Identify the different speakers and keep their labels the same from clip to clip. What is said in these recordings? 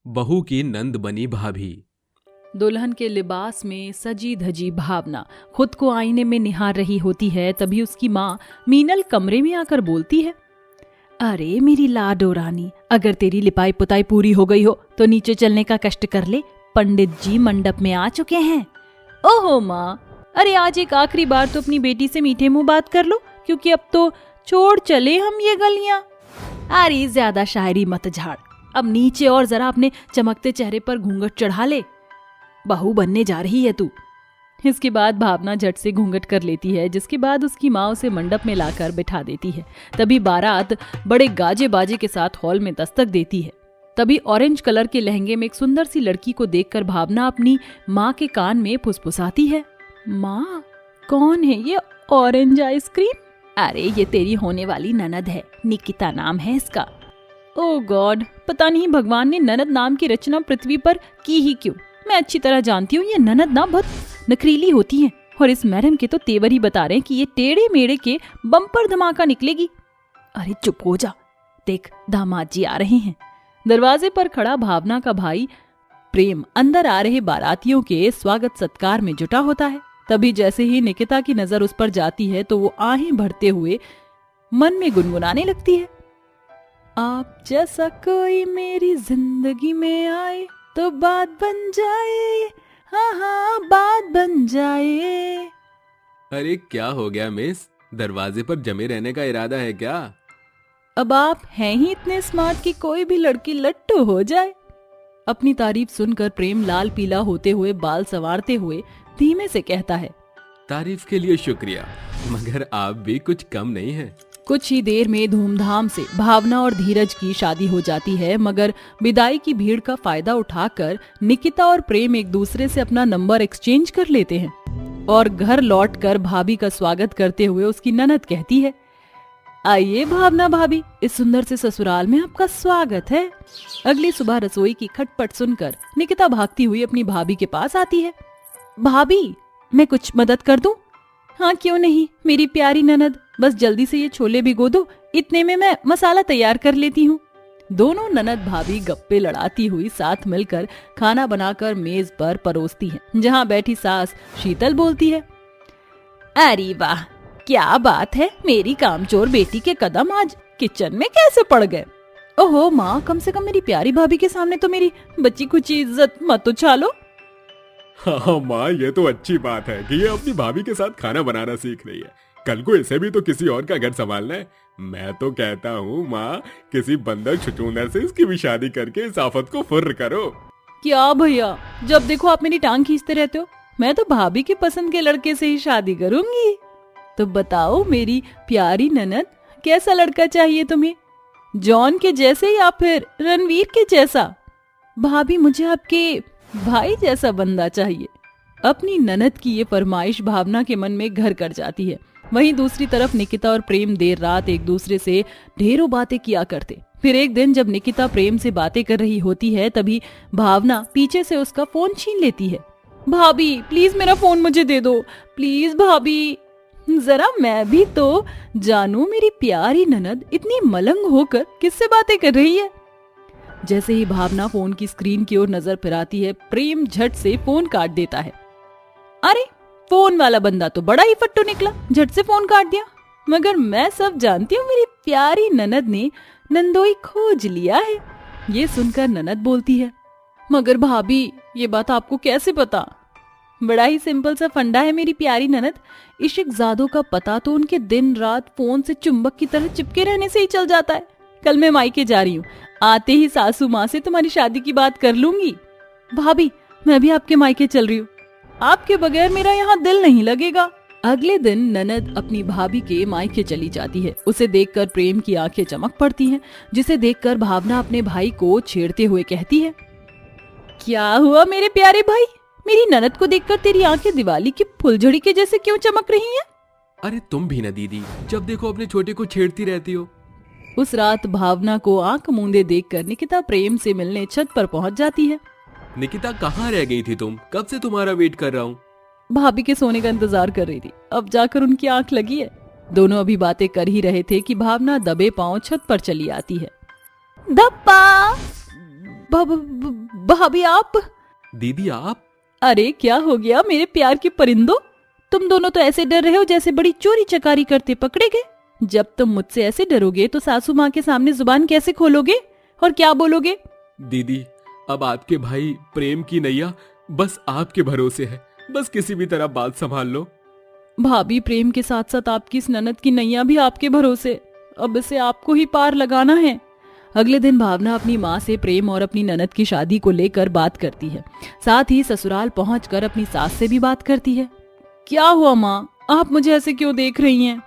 Speaker 1: बहू की नंद बनी भाभी।
Speaker 2: दुल्हन के लिबास में सजी धजी भावना खुद को आईने में निहार रही होती है। तभी उसकी माँ मीनल कमरे में आकर बोलती है, अरे मेरी लाडो रानी, अगर तेरी लिपाई पुताई पूरी हो गई हो तो नीचे चलने का कष्ट कर ले, पंडित जी मंडप में आ चुके हैं। ओहो माँ, अरे आज एक आखिरी बार तो अपनी बेटी से मीठे मुंह बात कर लो, क्योंकि अब तो छोड़ चले हम ये गलियां। अरे ज्यादा शायरी मत झाड़, अब नीचे और जरा अपने चमकते चेहरे पर घूंघट चढ़ा ले, बहू बनने जा रही है तू। इसके बाद भावना झट से घूंघट कर लेती है, जिसके बाद उसकी माँ उसे मंडप में लाकर बिठा देती है। तभी बारात बड़े गाजे बाजे के साथ हॉल में दस्तक देती है। तभी ऑरेंज कलर के लहंगे में एक सुंदर सी लड़की को देखकर भावना अपनी माँ के कान में फुसफुसाती है, माँ कौन है ये ऑरेंज आइसक्रीम? अरे ये तेरी होने वाली ननद है, निकिता नाम है इसका। ओह गॉड, पता नहीं भगवान ने ननद नाम की रचना पृथ्वी पर की ही क्यों। मैं अच्छी तरह जानती हूँ ये ननद ना बहुत नखरीली होती हैं, और इस मैडम के तो तेवर ही बता रहे हैं कि ये टेढ़े मेढ़े के बम्पर धमाका निकलेगी। अरे चुप हो जा, देख दामाद जी आ रहे हैं। दरवाजे पर खड़ा भावना का भाई प्रेम अंदर आ रहे बारातियों के स्वागत सत्कार में जुटा होता है। तभी जैसे ही निकिता की नजर उस पर जाती है तो वो आहें भरते हुए मन में गुनगुनाने लगती है, आप जैसा कोई मेरी जिंदगी में आए तो बात बन जाए, हाँ हाँ बात बन जाए।
Speaker 1: अरे क्या हो गया मिस, दरवाजे पर जमे रहने का इरादा है क्या?
Speaker 2: अब आप हैं ही इतने स्मार्ट कि कोई भी लड़की लट्टू हो जाए। अपनी तारीफ सुनकर प्रेम लाल पीला होते हुए बाल संवारते हुए धीमे से कहता है,
Speaker 1: तारीफ के लिए शुक्रिया, मगर आप भी कुछ कम नहीं है।
Speaker 2: कुछ ही देर में धूमधाम से भावना और धीरज की शादी हो जाती है, मगर विदाई की भीड़ का फायदा उठाकर निकिता और प्रेम एक दूसरे से अपना नंबर एक्सचेंज कर लेते हैं और घर लौटकर भाभी का स्वागत करते हुए उसकी ननद कहती है, आइए भावना भाभी, इस सुंदर से ससुराल में आपका स्वागत है। अगली सुबह रसोई की खटपट सुनकर निकिता भागती हुई अपनी भाभी के पास आती है। भाभी मैं कुछ मदद कर दूं? हाँ क्यों नहीं मेरी प्यारी ननद, बस जल्दी से ये छोले भिगो दो, इतने में मैं मसाला तैयार कर लेती हूँ। दोनों ननद भाभी गप्पे लड़ाती हुई साथ मिलकर खाना बनाकर मेज पर परोसती हैं, जहाँ बैठी सास शीतल बोलती है, अरे वाह क्या बात है, मेरी कामचोर बेटी के कदम आज किचन में कैसे पड़ गए। ओहो माँ, कम से कम मेरी प्यारी भाभी के सामने तो मेरी बच्ची कुची इज्जत मत उछालो।
Speaker 1: हाँ माँ, ये तो अच्छी बात है कि ये अपनी भाभी के साथ खाना बनाना सीख रही है, कल को इसे भी तो किसी और का घर संभालना है। मैं तो कहता हूँ माँ, किसी बंदर छुछूंदर से इसकी भी शादी करके इस आफत को फुर्र करो।
Speaker 2: क्या भैया, जब देखो आप मेरी टांग खींचते रहते हो, मैं तो भाभी की पसंद के लड़के से ही शादी करूंगी। तो बताओ मेरी प्यारी ननद, कैसा लड़का चाहिए तुम्हें, जॉन के जैसे या फिर रणवीर के जैसा? भाभी मुझे आपके भाई जैसा बंदा चाहिए। अपनी ननद की ये फरमाइश भावना के मन में घर कर जाती है। वहीं दूसरी तरफ निकिता और प्रेम देर रात एक दूसरे से ढेरों बातें किया करते। फिर एक दिन जब निकिता प्रेम से बातें कर रही होती है, तभी भावना पीछे से उसका फोन छीन लेती है। भाभी प्लीज मेरा फोन मुझे दे दो, प्लीज भाभी, जरा मैं भी तो जानू मेरी प्यारी ननद इतनी मलंग होकर किससे बातें कर रही है। जैसे ही भावना फोन की स्क्रीन की ओर नजर फिराती है, प्रेम झट से फोन काट देता है। अरे फोन वाला बंदा तो बड़ा ही फट्टू निकला, झट से फोन काट दिया। मगर मैं सब जानती हूँ, मेरी प्यारी ननद ने नंदोई खोज लिया है। ये सुनकर ननद बोलती है, मगर भाभी ये बात आपको कैसे पता? बड़ा ही सिंपल सा फंडा है मेरी प्यारी ननद, इशिकजादों का पता तो उनके दिन रात फोन से चुंबक की तरह चिपके रहने से ही चल जाता है। कल मैं मायके जा रही हूँ, आते ही सासू माँ से तुम्हारी शादी की बात कर लूंगी। भाभी मैं भी आपके मायके चल रही हूँ, आपके बगैर मेरा यहाँ दिल नहीं लगेगा। अगले दिन ननद अपनी भाभी के मायके चली जाती है। उसे देखकर प्रेम की आंखें चमक पड़ती हैं, जिसे देखकर भावना अपने भाई को छेड़ते हुए कहती है, क्या हुआ मेरे प्यारे भाई, मेरी ननद को देखकर तेरी आंखें दिवाली की फुलझड़ी के जैसे क्यों चमक रही हैं?
Speaker 1: अरे तुम भी ना दीदी, जब देखो अपने छोटे को छेड़ती रहती हो।
Speaker 2: उस रात भावना को आंख मूंदे देखकर निकिता प्रेम से मिलने छत पर पहुंच जाती है।
Speaker 1: निकिता कहाँ रह गई थी तुम, कब से तुम्हारा वेट कर रहा हूँ।
Speaker 2: भाभी के सोने का इंतजार कर रही थी, अब जाकर उनकी आंख लगी है। दोनों अभी बातें कर ही रहे थे कि भावना दबे पांव छत पर चली आती है। धप्पा भाभी आप?
Speaker 3: दीदी आप?
Speaker 2: अरे क्या हो गया मेरे प्यार के परिंदों, तुम दोनों तो ऐसे डर रहे हो जैसे बड़ी चोरी चकारी करते पकड़े गए। जब तुम मुझसे ऐसे डरोगे तो सासू माँ के सामने जुबान कैसे खोलोगे और क्या बोलोगे?
Speaker 3: दीदी अब आपके भाई प्रेम की नैया बस आपके भरोसे है, बस किसी भी तरह बात संभाल लो।
Speaker 2: भाभी प्रेम के साथ साथ आपकी इस ननद की नैया भी आपके भरोसे, अब इसे आपको ही पार लगाना है। अगले दिन भावना अपनी माँ से प्रेम और अपनी ननद की शादी को लेकर बात करती है। साथ ही ससुराल पहुंचकर अपनी सास से भी बात करती है। क्या हुआ माँ, आप मुझे ऐसे क्यों देख रही हैं?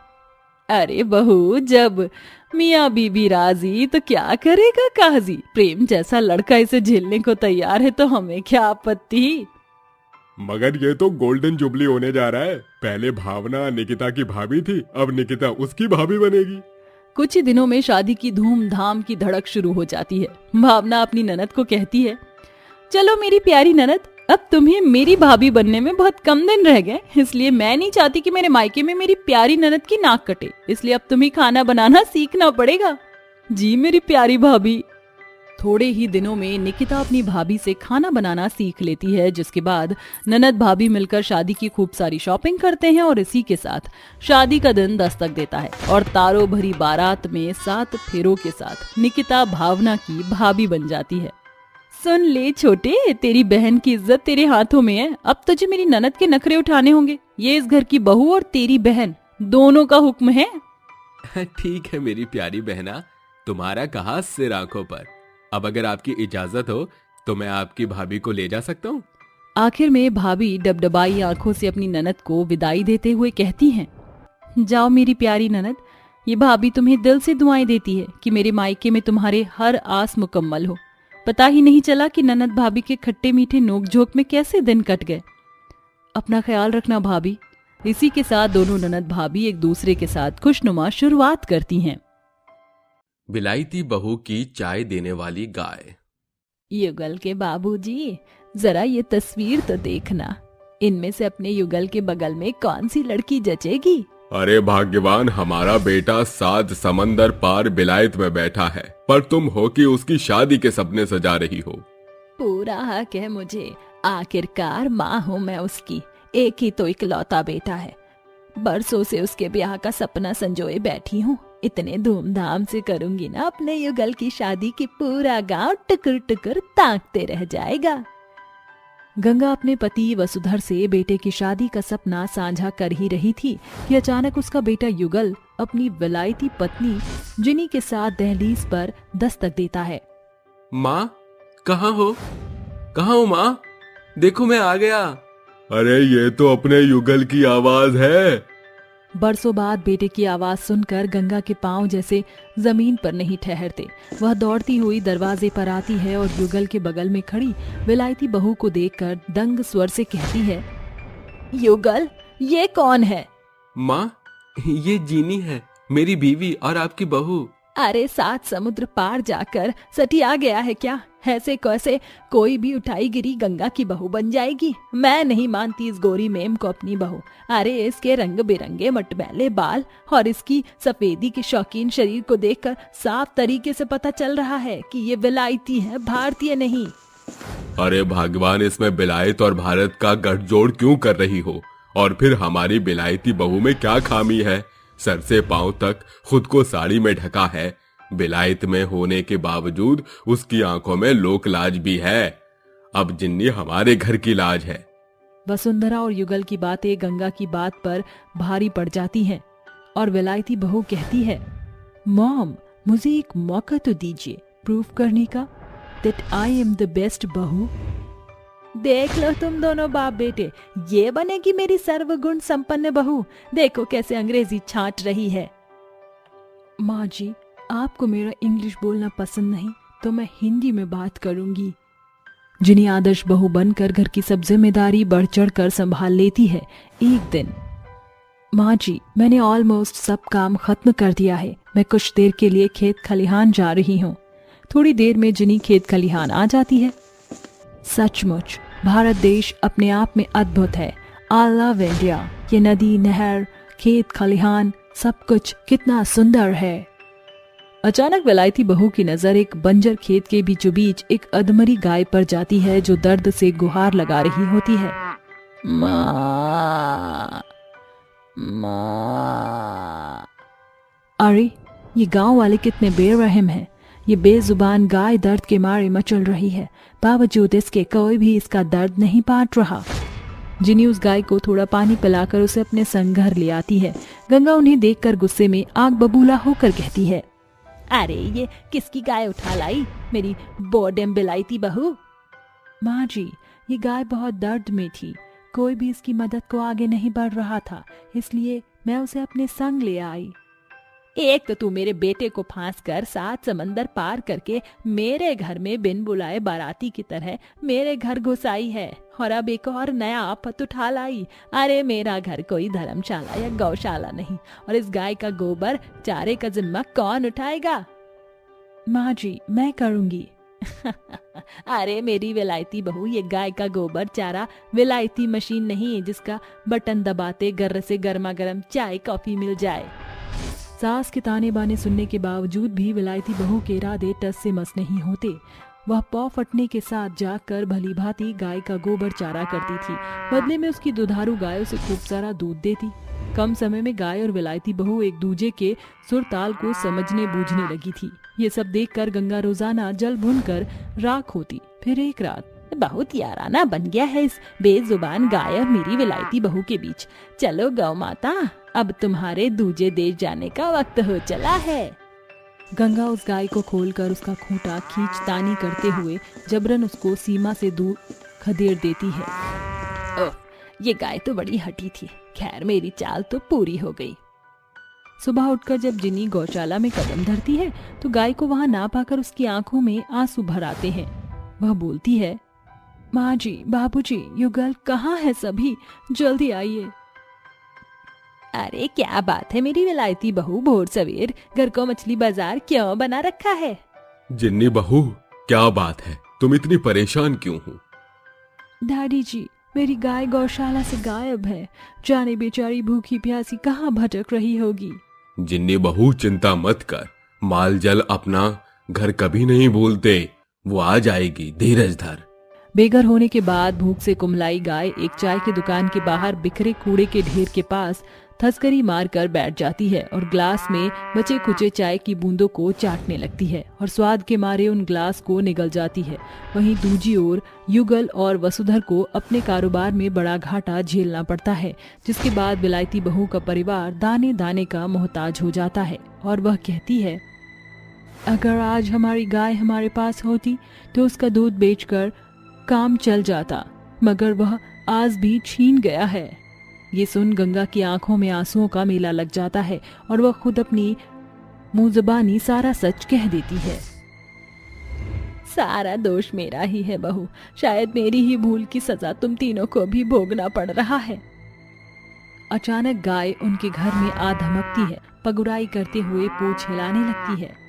Speaker 2: अरे बहू, जब मियाँ बीबी राजी तो क्या करेगा काजी। प्रेम जैसा लड़का इसे झेलने को तैयार है तो हमें क्या आपत्ति।
Speaker 1: मगर ये तो गोल्डन जुबली होने जा रहा है। पहले भावना निकिता की भाभी थी, अब निकिता उसकी भाभी बनेगी।
Speaker 2: कुछ ही दिनों में शादी की धूमधाम की धड़क शुरू हो जाती है। भावना अपनी ननद को कहती है, चलो मेरी प्यारी ननद, अब तुम्हें मेरी भाभी बनने में बहुत कम दिन रह गए, इसलिए मैं नहीं चाहती कि मेरे मायके में मेरी प्यारी ननद की नाक कटे, इसलिए अब तुम्हें खाना बनाना सीखना पड़ेगा। जी मेरी प्यारी भाभी। थोड़े ही दिनों में निकिता अपनी भाभी से खाना बनाना सीख लेती है, जिसके बाद ननद भाभी मिलकर शादी की खूब सारी शॉपिंग करते हैं और इसी के साथ शादी का दिन दस्तक देता है और तारों भरी बारात में 7 फेरों के साथ निकिता भावना की भाभी बन जाती है। सुन ले छोटे, तेरी बहन की इज्जत तेरे हाथों में है, अब तुझे मेरी ननद के नखरे उठाने होंगे। ये इस घर की बहू और तेरी बहन दोनों का हुक्म है।
Speaker 3: ठीक है मेरी प्यारी बहना, तुम्हारा कहा सिर आंखों पर। अब अगर आपकी इजाजत हो तो मैं आपकी भाभी को ले जा सकता हूँ।
Speaker 2: आखिर में भाभी डबडबाई आंखों से अपनी ननद को विदाई देते हुए कहती हैं, जाओ मेरी प्यारी ननद, ये भाभी तुम्हें दिल से दुआएं देती है कि मेरे मायके में तुम्हारे हर आस मुकम्मल हो। पता ही नहीं चला कि ननद भाभी के खट्टे मीठे नोकझोंक में कैसे दिन कट गए। अपना ख्याल रखना भाभी। इसी के साथ दोनों ननद भाभी एक दूसरे के साथ खुशनुमा शुरुआत करती हैं।
Speaker 3: विलायती बहू की चाय देने वाली गाय।
Speaker 2: युगल के बाबूजी, जरा ये तस्वीर तो देखना, इनमें से अपने युगल के बगल में कौन सी लड़की जचेगी?
Speaker 1: अरे भाग्यवान, हमारा बेटा 7 समंदर पार विलायत में बैठा है, पर तुम हो कि उसकी शादी के सपने सजा रही हो।
Speaker 2: पूरा हक है मुझे, आखिरकार माँ हूँ मैं उसकी, एक ही तो इकलौता बेटा है। बरसों से उसके ब्याह का सपना संजोए बैठी हूँ। इतने धूमधाम से करूंगी ना अपने युगल की शादी की पूरा गांव टुकुर टुकुर ताकते रह जाएगा। गंगा अपने पति वसुधर से बेटे की शादी का सपना साझा कर ही रही थी कि अचानक उसका बेटा युगल अपनी विलायती पत्नी जिनी के साथ दहलीज पर दस्तक देता है।
Speaker 3: माँ कहाँ हो? कहाँ हो माँ? देखो मैं आ गया।
Speaker 1: अरे ये तो अपने युगल की आवाज है।
Speaker 2: बरसों बाद बेटे की आवाज सुनकर गंगा के पांव जैसे जमीन पर नहीं ठहरते। वह दौड़ती हुई दरवाजे पर आती है और युगल के बगल में खड़ी विलायती बहू को देखकर दंग स्वर से कहती है, युगल ये कौन है?
Speaker 3: माँ ये जीनी है, मेरी बीवी और आपकी बहू।
Speaker 2: अरे 7 समुद्र पार जाकर सटी आ गया है क्या? ऐसे कैसे कोई भी उठाई गिरी गंगा की बहू बन जाएगी? मैं नहीं मानती इस गोरी मेम को अपनी बहू। अरे इसके रंग बिरंगे मटमैले बाल और इसकी सफेदी के शौकीन शरीर को देखकर साफ तरीके से पता चल रहा है कि ये विलायती है, भारतीय नहीं।
Speaker 1: अरे भगवान, इसमें विलायत और भारत का गठजोड़ क्यों कर रही हो? और फिर हमारी विलायती बहू में क्या खामी है? सर से पांव तक खुद को साड़ी में ढका है। विलायत में होने के बावजूद उसकी आंखों में लोक लाज भी है। अब जिन्नी हमारे घर की लाज है।
Speaker 2: वसुंधरा और युगल की बातें गंगा की बात पर भारी पड़ जाती हैं और विलायती बहू कहती है, मॉम मुझे एक मौका तो दीजिए प्रूफ करने का that I am the best बहू। देख लो तुम दोनों बाप बेटे, ये बनेगी मेरी सर्वगुण संपन्न बहू। देखो कैसे अंग्रेजी छांट रही है। माँ जी, आपको मेरा इंग्लिश बोलना पसंद नहीं तो मैं हिंदी में बात करूंगी। जिन्हें आदर्श बहू बनकर घर की सब जिम्मेदारी बढ़ चढ़ कर संभाल लेती है। एक दिन, माँ जी मैंने ऑलमोस्ट सब काम खत्म कर दिया है, मैं कुछ देर के लिए खेत खलिहान जा रही हूँ। थोड़ी देर में जिनी खेत खलिहान आ जाती है। सचमुच भारत देश अपने आप में अद्भुत है। I love India. ये नदी, नहर, खेत खलिहान सब कुछ कितना सुंदर है। अचानक विलायती बहू की नजर एक बंजर खेत के बीचों बीच एक अधमरी गाय पर जाती है जो दर्द से गुहार लगा रही होती है। माँ, माँ। अरे ये गांव वाले कितने बेरहम हैं। ये बेजुबान गाय दर्द के मारे मचल रही है, बावजूद इसके कोई भी इसका दर्द नहीं बांट रहा। जिनी उस गाय को थोड़ा पानी पिलाकर उसे अपने संग घर ले आती है। गंगा उन्हें देखकर गुस्से में आग बबूला होकर कहती है, अरे ये किसकी गाय उठा लाई, मेरी बोडेम बिलायती बहू। माँ जी, ये गाय बहुत दर्द में थी, कोई भी इसकी मदद को आगे नहीं बढ़ रहा था, इसलिए मैं उसे अपने संग ले आई। एक तो तू मेरे बेटे को फांस कर 7 समंदर पार करके मेरे घर में बिन बुलाए बाराती की तरह मेरे घर घुस आई है, और अब एक और नया आफत उठा लाई। अरे मेरा घर कोई धर्मशाला या गौशाला नहीं, और इस गाय का गोबर चारे का जिम्मा कौन उठाएगा? माँ जी, मैं करूंगी। अरे मेरी विलायती बहू, ये गाय का गोबर चारा विलायती मशीन नहीं है जिसका बटन दबाते गर्र से गर्मा गर्म चाय कॉफी मिल जाए। सास के ताने बाने सुनने के बावजूद भी विलायती बहू के इरादे टस से मस नहीं होते। वह पौ फटने के साथ जाकर भली भांति गाय का गोबर चारा करती थी। बदले में उसकी दुधारू गाय उसे खूब सारा दूध देती। कम समय में गाय और विलायती बहू एक दूजे के सुर ताल को समझने बूझने लगी थी। ये सब देखकर गंगा रोजाना जल भूनकर राख होती। फिर एक रात, बहुत याराना बन गया है इस बेजुबान गाय और मेरी विलायती बहू के बीच। चलो गौ माता, अब तुम्हारे दूजे देश जाने का वक्त हो चला है। गंगा उस गाय को खोलकर उसका खूंटा खींचतानी करते हुए जबरन उसको सीमा से दूर खदेड़ देती है। ओह, ये गाय तो बड़ी हठी थी। खैर, मेरी चाल तो पूरी हो गई। सुबह उठकर जब जिनी गौशाला में कदम धरती है तो गाय को वहां ना पाकर उसकी आंखों में आंसू भर आते हैं। वह बोलती है, माँ जी, बाबूजी, युगल कहाँ है सभी? जल्दी आइए। अरे क्या बात है मेरी विलायती बहू, भोर सवेर घर को मछली बाजार क्यों बना रखा है?
Speaker 3: जिन्नी बहू, क्या बात है, तुम इतनी परेशान क्यों हो?
Speaker 2: दादी जी, मेरी गाय गौशाला से गायब है। जाने बेचारी भूखी प्यासी कहाँ भटक रही होगी।
Speaker 3: जिन्नी बहू, चिंता मत कर, माल जल अपना घर कभी नहीं भूलते, वो आ जाएगी, धीरज धर।
Speaker 2: बेघर होने के बाद भूख से कुमलाई गाय एक चाय की दुकान के बाहर बिखरे कूड़े के ढेर के पास थसकरी मारकर बैठ जाती है और ग्लास में बचे कुचे चाय की बूंदों को चाटने लगती है और स्वाद के मारे उन ग्लास को निगल जाती है। वहीं दूजी ओर युगल और वसुधर को अपने कारोबार में बड़ा घाटा झेलना पड़ता है, जिसके बाद विलायती बहू का परिवार दाने दाने का मोहताज हो जाता है। और वह कहती है, अगर आज हमारी गाय हमारे पास होती तो उसका दूध बेचकर काम चल जाता, मगर वह आज भी छीन गया है। ये सुन गंगा की आंखों में आंसुओं का मेला लग जाता है और वह खुद अपनी मुंह ज़बानी सारा सच कह देती है। सारा दोष मेरा ही है बहू, शायद मेरी ही भूल की सजा तुम तीनों को भी भोगना पड़ रहा है। अचानक गाय उनके घर में आ धमकती है, पगुराई करते हुए पूंछ हिलाने लगती है।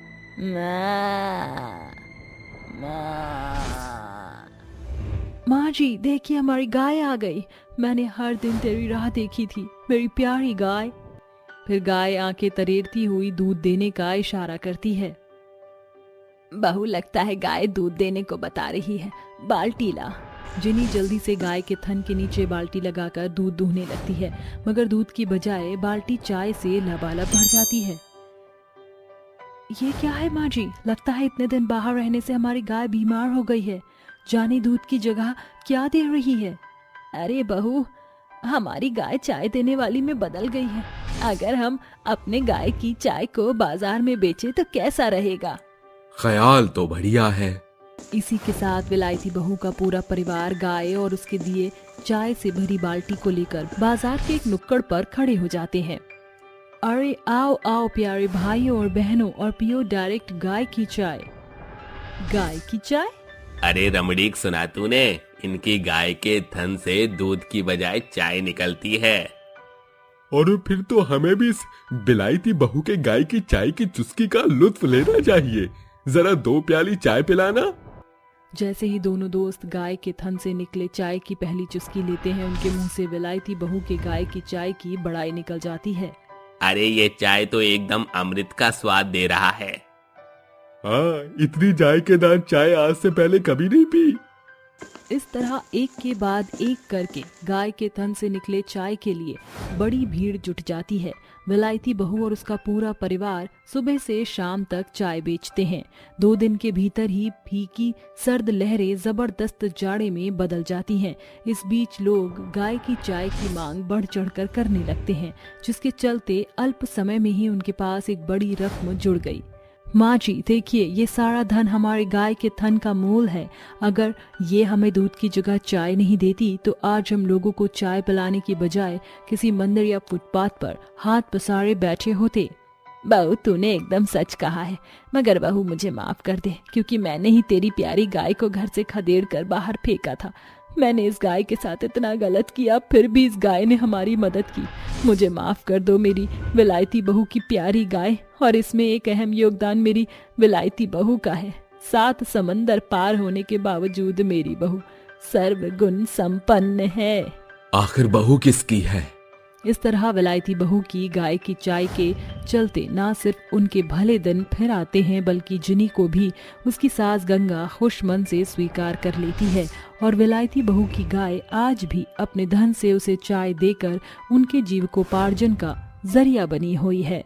Speaker 2: माँ जी, देखिए हमारी गाय आ गई। मैंने हर दिन तेरी राह देखी थी, मेरी प्यारी गाय। फिर गाय आंखें तरेरती हुई दूध देने का इशारा करती है। बहू, लगता है गाय दूध देने को बता रही है, बाल्टी ला। जिनी जल्दी से गाय के थन के नीचे बाल्टी लगाकर दूध दूहने लगती है, मगर दूध की बजाय बाल्टी चाय से लबालब भर जाती है। ये क्या है माँ जी? लगता है इतने दिन बाहर रहने से हमारी गाय बीमार हो गई है। जाने दूध की जगह क्या दे रही है? अरे बहू, हमारी गाय चाय देने वाली में बदल गई है। अगर हम अपने गाय की चाय को बाजार में बेचे तो कैसा रहेगा?
Speaker 3: ख्याल तो बढ़िया है।
Speaker 2: इसी के साथ विलायती बहू का पूरा परिवार गाय और उसके दिए चाय से भरी बाल्टी को लेकर बाजार के एक नुक्कड़ पर खड़े हो जाते हैं। अरे आओ आओ प्यारे भाइयों और बहनों, और पियो डायरेक्ट गाय की चाय। गाय की चाय?
Speaker 3: अरे रमणीक, सुना तूने? इनकी गाय के थन से दूध की बजाय चाय निकलती है।
Speaker 1: और फिर तो हमें भी इस बिलायती बहू के गाय की चाय की चुस्की का लुत्फ लेना चाहिए। जरा 2 प्याली चाय पिलाना।
Speaker 2: जैसे ही दोनों दोस्त गाय के थन से निकले चाय की पहली चुस्की लेते हैं, उनके मुंह से विलायती बहू के गाय की चाय की बड़ाई निकल जाती है।
Speaker 3: अरे ये चाय तो एकदम अमृत का स्वाद दे रहा है।
Speaker 1: हाँ, इतनी जायकेदार चाय आज से पहले कभी नहीं पी।
Speaker 2: इस तरह एक के बाद एक करके गाय के थन से निकले चाय के लिए बड़ी भीड़ जुट जाती है। विलायती बहू और उसका पूरा परिवार सुबह से शाम तक चाय बेचते हैं। 2 दिन के भीतर ही फीकी सर्द लहरें जबरदस्त जाड़े में बदल जाती हैं। इस बीच लोग गाय की चाय की मांग बढ़ चढ़कर करने लगते हैं, जिसके चलते अल्प समय में ही उनके पास एक बड़ी रकम जुड़ गई। माँ जी देखिए, ये सारा धन हमारे गाय के थन का मूल है। अगर ये हमें दूध की जगह चाय नहीं देती तो आज हम लोगों को चाय पिलाने की बजाय किसी मंदिर या फुटपाथ पर हाथ पसारे बैठे होते। बहू तूने एकदम सच कहा है, मगर बहू मुझे माफ कर दे, क्योंकि मैंने ही तेरी प्यारी गाय को घर से खदेड़ कर बाहर फेंका था। मैंने इस गाय के साथ इतना गलत किया, फिर भी इस गाय ने हमारी मदद की। मुझे माफ कर दो मेरी विलायती बहू की प्यारी गाय। और इसमें एक अहम योगदान मेरी विलायती बहू का है। 7 समंदर पार होने के बावजूद मेरी बहू सर्वगुण संपन्न है।
Speaker 3: आखिर बहू किसकी है?
Speaker 2: इस तरह विलायती बहू की गाय की चाय के चलते ना सिर्फ उनके भले दिन फिर आते हैं, बल्कि जिनी को भी उसकी सास गंगा खुश मन से स्वीकार कर लेती है। और विलायती बहू की गाय आज भी अपने धन से उसे चाय देकर उनके जीविकोपार्जन का जरिया बनी हुई है।